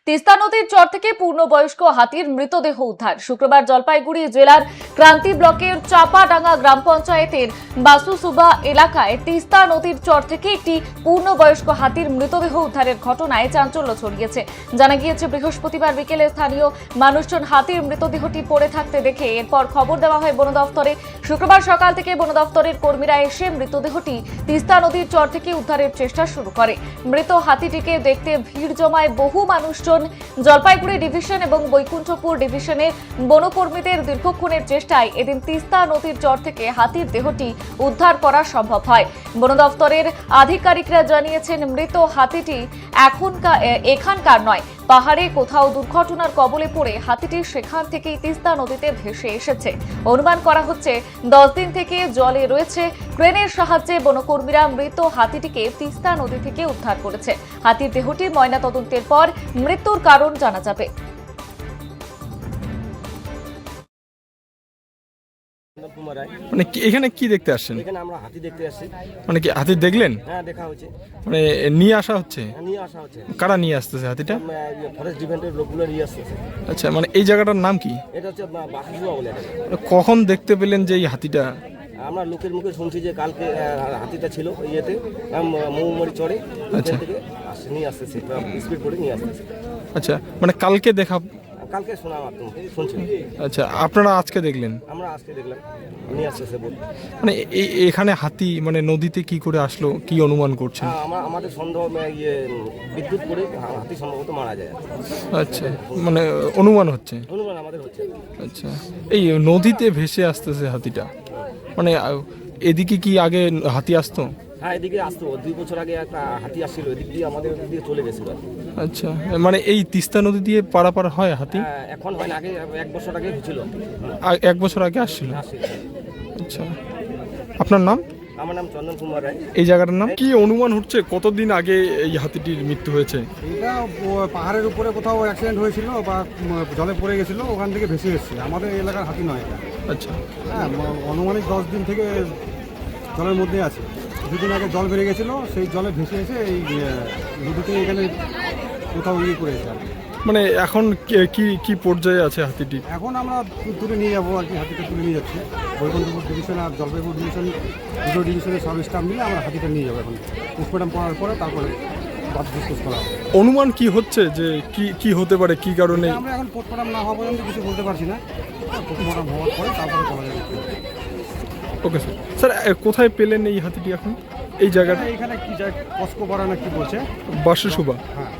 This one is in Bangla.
তিস্তা নদীর চর থেকে পূর্ণবয়স্ক হাতির মৃতদেহ উদ্ধার। শুক্রবার জলপাইগুড়ি জেলার ক্রান্তি ব্লকের চাপাডাঙ্গা গ্রাম পঞ্চায়েতের বাসুসুবা এলাকায় তিস্তা নদীর চর থেকে একটি পূর্ণবয়স্ক হাতির মৃতদেহ উদ্ধারের ঘটনায় চাঞ্চল্য ছড়িয়েছে। জানা গিয়েছে, বৃহস্পতিবার বিকেলে স্থানীয় মানুষজন হাতির মৃতদেহটি পড়ে থাকতে দেখে এরপর খবর দেওয়া হয় বন দফতরে। শুক্রবার সকাল থেকে বন দফতরের কর্মীরা এসে মৃতদেহটি তিস্তা নদীর চর থেকে উদ্ধারের চেষ্টা শুরু করে। মৃত হাতিটিকে দেখতে ভিড় জমায় বহু মানুষজন। জলপাইগুড়ি ডিভিশন এবং বৈকুণ্ঠপুর ডিভিশনের বনকর্মীদের দীর্ঘক্ষণের চেষ্টায় এদিন তিস্তা নদীর চর থেকে হাতির দেহটি উদ্ধার করা সম্ভব হয়। বন দফতরের আধিকারিকরা জানিয়েছেন, মৃত হাতিটি এখানকার নয়, পাহাড়ে কোথাও দুর্ঘটনার কবলে পড়ে হাতিটি সেখান থেকেই তিস্তা নদীতে ভেসে এসেছে। অনুমান করা হচ্ছে 10 দিন থেকে জলে রয়েছে। ক্রেনের সাহায্যে বনকর্মীরা মৃত হাতিটিকে তিস্তা নদী থেকে উদ্ধার করেছে। হাতির দেহটির ময়নাতদন্তের পর মৃত্যুর কারণ জানা যাবে। মানে এখানে কি দেখতে আসছেন? এখানে আমরা হাতি দেখতে আসছি। মানে কি হাতি দেখলেন? হ্যাঁ, দেখা হচ্ছে। মানে নিয়ে আসা হচ্ছে? হ্যাঁ, নিয়ে আসা হচ্ছে। কারা নিয়ে আসতেছে হাতিটা? ফরেস্ট ডিপার্টমেন্টের লোকগুলো নিয়ে আসতেছে। আচ্ছা, মানে এই জায়গাটার নাম কি? এটা হচ্ছে বাসুসুবা বলে এটাকে। কখন দেখতে পেলেন যে এই হাতিটা? আমরা লোকের মুখে শুনছি যে কালকে হাতিটা ছিল ইয়েতে মৌমারি চড়ে আচ্ছা। থেকে নিয়ে আসতেছে, স্পিড করে নিয়ে আসতেছে। আচ্ছা, মানে কালকে দেখা? কালকে শোনা মাত্র শুনছি। আচ্ছা, আপনারা আজকে দেখলেন? আমরা আজকে দেখলাম নিয়ে আসতেছে বল। মানে এখানে হাতি মানে নদীতে কি করে আসলো, কি অনুমান করছেন? আমাদের সন্দেহ বিদ্যুৎ পড়ে হাতি সম্ভবত মারা যায়। আচ্ছা, মানে অনুমান হচ্ছে? অনুমান আমাদের হচ্ছে। আচ্ছা, এই নদীতে ভেসে আসতেছে হাতিটা, মানে এদিকে কি আগে হাতি আসতো? হ্যাঁ, এদিকে আসতো। 2 বছর আগে একটা হাতি আসছিল, এদিক দিয়ে আমাদের এদিক দিয়ে চলে গেছিল। আচ্ছা, মানে এই তিস্তা নদী দিয়ে পারাপার হয় হাতি? এখন হয় না, আগে 1 বছর আগে হয়েছিল। 1 বছর আগে আসছিল? আচ্ছা, আপনার নাম? আমার নাম চন্দন কুমার রায়। এই জায়গাটার নাম কি? অনুমান হচ্ছে কতদিন আগে এই হাতিটির মৃত্যু হয়েছে? এটা পাহাড়ের উপরে কোথাও অ্যাক্সিডেন্ট হয়েছিল বা জলে পড়ে গেছিল, ওখান থেকে ভেসে এসেছে। আমাদের এলাকার হাতি নয় এটা। আচ্ছা, হ্যাঁ, আনুমানিক 10 দিন থেকে জলের মধ্যে আছে। 2 দিন আগে জল বেড়ে গেছিলো, সেই জলে ভেসে এসে এই নদীতে এখানে কোথাও করেছে আর কি। মানে এখন কি কি পর্যায়ে আছে হাতিটি? এখন আমরা তুলে নিয়ে যাবো আর কি, হাতিটা তুলে নিয়ে যাচ্ছি। বৈকুণ্ঠপুর ডিভিশন আর জলপাইগুড়ি ডিভিশন, দুটো ডিভিশনের সব স্টাফ মিলে আমরা হাতিটা নিয়ে যাবো। এখন পোস্টমর্টম করার পরে তারপরে ডিসকাস করা হবে। অনুমান কি হচ্ছে যে কি কি হতে পারে, কি কারণে? আমরা এখন পোস্টমর্টম না হওয়া পর্যন্ত কিছু বলতে পারছি না। পোস্টমর্টম হওয়ার পরে তারপরে বলা যাবে। Okay sir. স্যার, কোথায় পেলেন এই হাতিটি এখন এই জায়গাটা? এখানে কি যায়, কসকো পাড়া না কি বলছে, বাসুসুবা। হ্যাঁ।